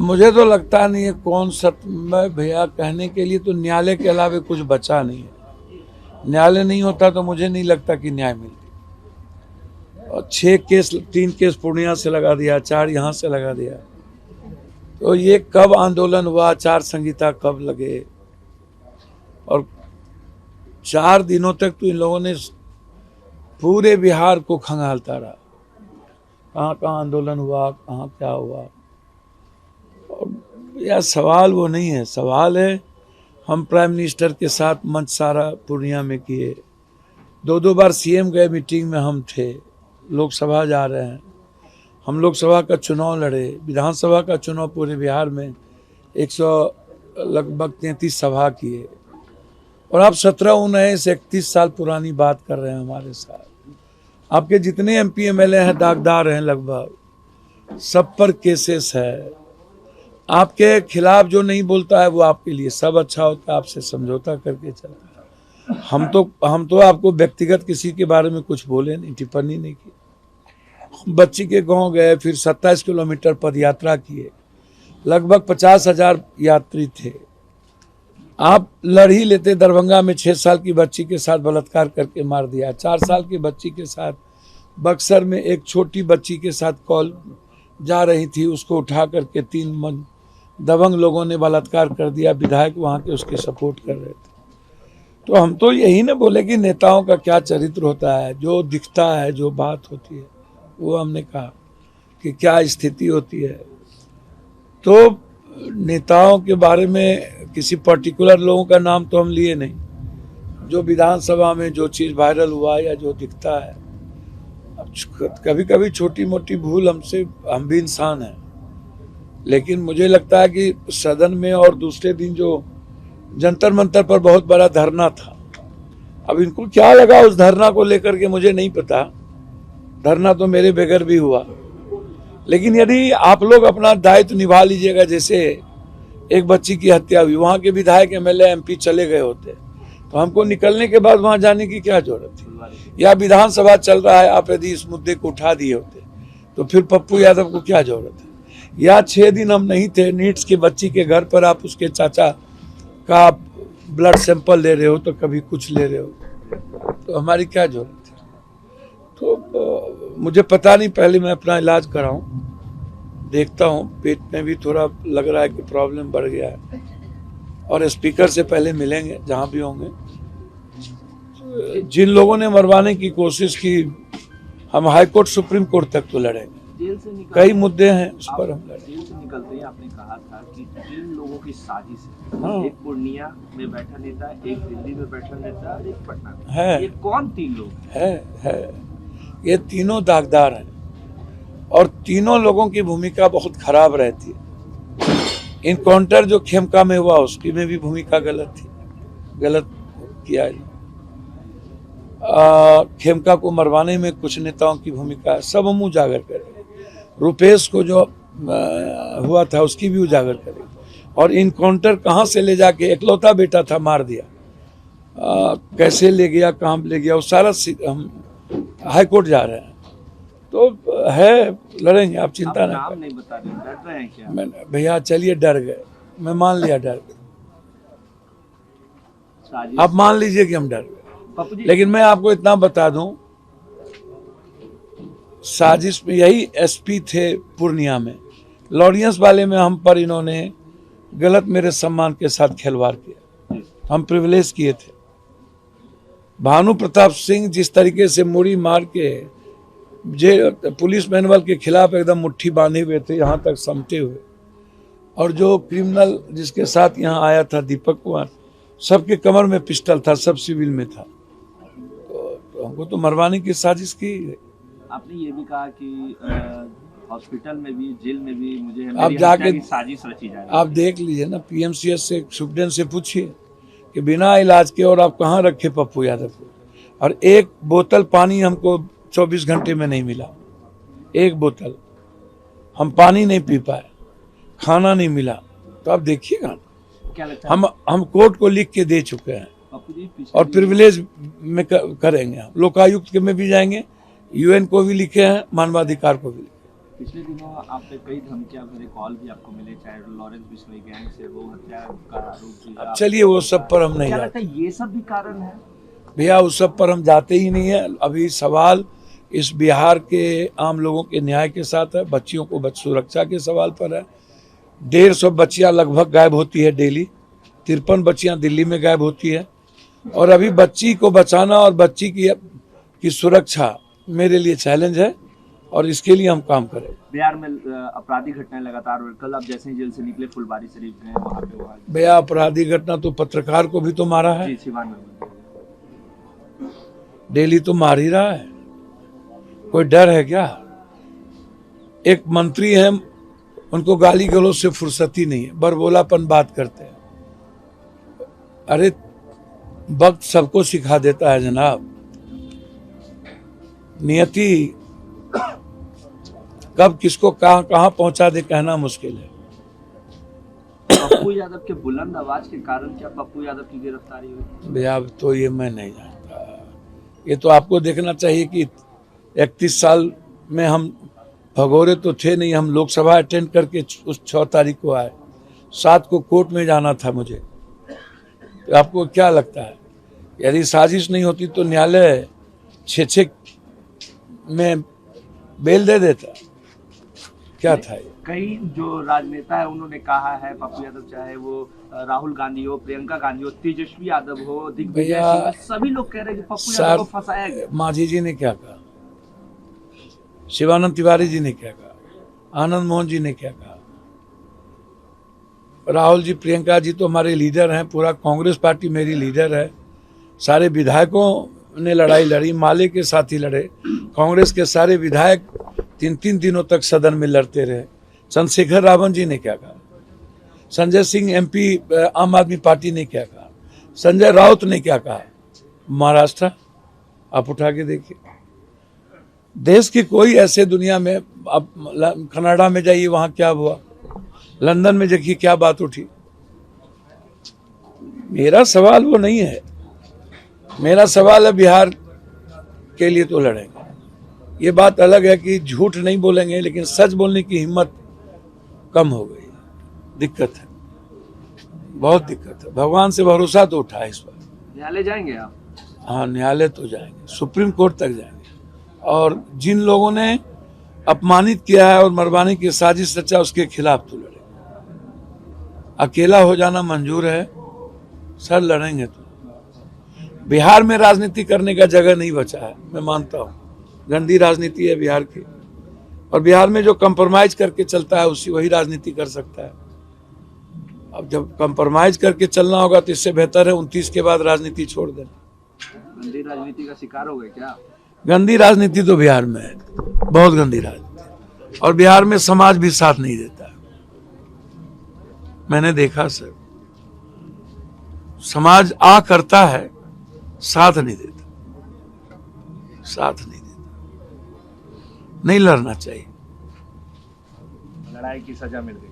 अब मुझे तो लगता नहीं है कौन सत्य भैया, कहने के लिए तो न्यायालय के अलावा कुछ बचा नहीं है। न्यायालय नहीं होता तो मुझे नहीं लगता कि न्याय मिलती। और 3 केस पूर्णिया से लगा दिया, 4 यहाँ से लगा दिया, तो ये कब आंदोलन हुआ, आचार संहिता कब लगे, और 4 दिनों तक तो इन लोगों ने पूरे बिहार को खंगालता रहा, कहाँ कहाँ आंदोलन हुआ, कहाँ क्या हुआ। और यह सवाल वो नहीं है, सवाल है हम प्राइम मिनिस्टर के साथ मंच सारा पूर्णिया में किए, 2 बार सीएम गए, मीटिंग में हम थे, लोकसभा जा रहे हैं, हम लोकसभा का चुनाव लड़े, विधानसभा का चुनाव पूरे बिहार में 133 सभा किए, और आप 17-19-31 साल पुरानी बात कर रहे हैं हमारे साथ। आपके जितने एमपी एमएलए हैं दागदार हैं, लगभग सब पर केसेस है। आपके खिलाफ जो नहीं बोलता है वो आपके लिए सब अच्छा होता है, आपसे समझौता करके चलता है। हम तो आपको व्यक्तिगत किसी के बारे में कुछ बोले नहीं, टिप्पणी नहीं की। बच्ची के गांव गए, फिर 27 किलोमीटर पद यात्रा किए, लगभग 50,000 यात्री थे। आप लड़ ही लेते, दरभंगा में 6 साल की बच्ची के साथ बलात्कार करके मार दिया, 4 साल की बच्ची के साथ, बक्सर में एक छोटी बच्ची के साथ कॉल जा रही थी, उसको उठा करके 3 दबंग लोगों ने बलात्कार कर दिया, विधायक वहाँ के उसके सपोर्ट कर रहे थे। तो हम तो यही ना बोले कि नेताओं का क्या चरित्र होता है, जो दिखता है, जो बात होती है, वो हमने कहा कि क्या स्थिति होती है। तो नेताओं के बारे में किसी पर्टिकुलर लोगों का नाम तो हम लिए नहीं, जो विधानसभा में जो चीज़ वायरल हुआ या जो दिखता है। कभी कभी छोटी मोटी भूल हमसे, हम भी इंसान हैं, लेकिन मुझे लगता है कि सदन में और दूसरे दिन जो जंतर मंतर पर बहुत बड़ा धरना था, अब इनको क्या लगा उस धरना को लेकर के मुझे नहीं पता, धरना तो मेरे बगैर भी हुआ। लेकिन यदि आप लोग अपना दायित्व निभा लीजिएगा, जैसे एक बच्ची की हत्या हुई, वहाँ के विधायक एमएलए एमपी चले गए होते, तो हमको निकलने के बाद वहाँ जाने की क्या जरूरत थी। या विधानसभा चल रहा है, आप यदि इस मुद्दे को उठा दिए होते तो फिर पप्पू यादव को क्या जरूरत है। या 6 दिन हम नहीं थे, नीट्स की बच्ची के घर पर आप उसके चाचा का ब्लड सैंपल ले रहे हो, तो कभी कुछ ले रहे हो, तो हमारी क्या जरूरत है। तो मुझे पता नहीं, पहले मैं अपना इलाज कराऊं, देखता हूं, पेट में भी थोड़ा लग रहा है कि प्रॉब्लम बढ़ गया है, और स्पीकर से पहले मिलेंगे जहां भी होंगे। जिन लोगों ने मरवाने की कोशिश की, हम हाई कोर्ट सुप्रीम कोर्ट तक तो लड़ेंगे, कई मुद्दे हैं उस पर हम लड़ेंगे। जेल से निकलते ही आपने कहा था कि 3 लोगों की साजिश है, हाँ। एक पूर्णिया में बैठा नेता, एक दिल्ली में बैठा नेता, एक पटना में है। ये कौन 3 लोग है ये तीनों दागदार हैं, और तीनों लोगों की भूमिका बहुत खराब रहती है। इनकाउंटर जो खेमका में हुआ उसकी में भी भूमिका गलत थी, गलत किया। खेमका को मरवाने में कुछ नेताओं की भूमिका है, सब हम उजागर करेंगे। रुपेश को जो हुआ था उसकी भी उजागर करेंगे, और इनकाउंटर कहाँ से ले जाके, एकलौता बेटा था, मार दिया, कैसे ले गया, कहाँ ले गया, वो सारा हम हाई कोर्ट जा रहे हैं। तो है, लड़ेंगे, आप चिंता ना करें। नहीं बता रहे, डर रहे हैं क्या? मैंने भैया चलिए डर गए, मैं मान लिया डर गए, आप मान लीजिए कि हम डर गए। लेकिन मैं आपको इतना बता दूं, साजिश में यही एसपी थे पूर्णिया में, लॉरियंस वाले में हम पर इन्होंने गलत मेरे सम्मान के साथ खिलवाड़ किया, हम प्रिविलेज किए थे। भानु प्रताप सिंह जिस तरीके से मुड़ी मार के पुलिस मैनुअल के खिलाफ एकदम मुट्ठी बांधे हुए थे, यहाँ तक समटे हुए, और जो क्रिमिनल जिसके साथ यहाँ आया था दीपक कुमार, सबके कमर में पिस्टल था, सब सिविल में था, तो हमको तो मरवाने की साजिश की। आपने ये भी कहा कि हॉस्पिटल में भी, जेल में भी मुझे आप जाके साजिश रची जा रही है। आप देख लीजिए ना, पीएमसीएच से सुप्रीडेंट से पूछिए कि बिना इलाज के और आप कहाँ रखे पप्पू यादव को, और एक बोतल पानी हमको 24 घंटे में नहीं मिला, एक बोतल, हम पानी नहीं पी पाए, खाना नहीं मिला, तो आप देखिएगा। क्या लगता है? हम कोर्ट को लिख के दे चुके हैं, और प्रिविलेज में करेंगे, हम लोकायुक्त के में भी जाएंगे, यूएन को भी लिखे हैं, मानवाधिकार को भी लिखे। पिछले दिनों आप पे कई धमकियां भरे कॉल भी आपको मिले, चाहे लॉरेंस बिश्नोई गैंग से वो हत्या का आरोप भी है। चलिए वो सब पर हम नहीं क्या जाते लगता है ये सब भी कारण है? भैया, उस सब पर हम जाते ही नहीं है। अभी सवाल इस बिहार के आम लोगों के न्याय के साथ है, बच्चियों को सुरक्षा के सवाल पर है। 150 बच्चियां लगभग गायब होती है डेली, 53 बच्चियां दिल्ली में गायब होती है। और अभी बच्ची को बचाना और बच्ची की सुरक्षा मेरे लिए चैलेंज है और इसके लिए हम काम करें। बिहार में आपराधिक घटनाएं लगातार, और कल आप जैसे ही जेल से निकले फुलबारी शरीफ गए, वहाँ पे भैया अपराधी घटना तो पत्रकार को भी तो मारा है, जी सिवान में डेली तो मार ही रहा है। कोई डर है क्या? एक मंत्री है, उनको गाली गलौज से फुर्सत ही नहीं है, बरबोलापन बात करते हैं। अरे वक्त सबको सिखा देता है जनाब, नियति कब किसको कहां कहां पहुंचा दे कहना मुश्किल है। पप्पू यादव के बुलंद आवाज के कारण क्या पप्पू यादव की गिरफ्तारी हुई? भैया अब तो ये मैं नहीं जानता, ये तो आपको देखना चाहिए कि 31 साल में हम भगोरे तो थे नहीं। हम लोकसभा अटेंड करके उस 6 तारीख को आए, 7 को कोर्ट में जाना था मुझे। तो आपको क्या लगता है, यदि साजिश नहीं होती तो न्यायालय 6 में बेल दे देता? क्या था ये? कई जो राजनेता है उन्होंने कहा है, पप्पू यादव चाहे वो राहुल गांधी हो, प्रियंका गांधी हो, तेजस्वी यादव हो, दिग्विजय सिंह, सभी लोग कह रहे हैं कि पप्पू यादव को फंसाया गया। मांझी जी ने क्या कहा, शिवानंद तिवारी जी ने क्या कहा, आनंद मोहन जी ने क्या कहा, राहुल जी, प्रियंका जी तो हमारे लीडर हैं, पूरा कांग्रेस पार्टी मेरी लीडर है। सारे विधायकों ने लड़ाई लड़ी, माले के साथ ही लड़े। कांग्रेस के सारे विधायक 3-3 दिनों तक सदन में लड़ते रहे। चंद्रशेखर रावण जी ने क्या कहा, संजय सिंह एमपी आम आदमी पार्टी ने क्या कहा, संजय राउत ने क्या कहा। महाराष्ट्र आप उठा के देखिए, देश की कोई ऐसे दुनिया में, आप कनाडा में जाइए वहां क्या हुआ, लंदन में देखिए क्या बात उठी। मेरा सवाल वो नहीं है, मेरा सवाल है बिहार के लिए तो लड़ेंगे। ये बात अलग है कि झूठ नहीं बोलेंगे, लेकिन सच बोलने की हिम्मत कम हो गई। दिक्कत है, बहुत दिक्कत है। भगवान से भरोसा तो उठा है इस पर। न्यायालय जाएंगे आप? हाँ न्यायालय तो जाएंगे, सुप्रीम कोर्ट तक जाएंगे। और जिन लोगों ने अपमानित किया है और मरवाने की साजिश रचा, उसके खिलाफ तो लड़ेंगे। अकेला हो जाना मंजूर है सर, लड़ेंगे तो। बिहार में राजनीति करने का जगह नहीं बचा है, मैं मानता हूँ। गंदी राजनीति है बिहार की, और बिहार में जो कंप्रोमाइज करके चलता है वही राजनीति कर सकता है। अब जब कंप्रोमाइज करके चलना होगा तो इससे बेहतर है 29 के बाद राजनीति छोड़ देना। गंदी राजनीति का शिकार हो गए क्या? गंदी राजनीति तो बिहार में है, बहुत गंदी राजनीति, और बिहार में समाज भी साथ नहीं देता है। मैंने देखा सर, समाज करता है, साथ नहीं देता, साथ नहीं देता। नहीं लड़ना चाहिए। लड़ाई की सजा मिल गई।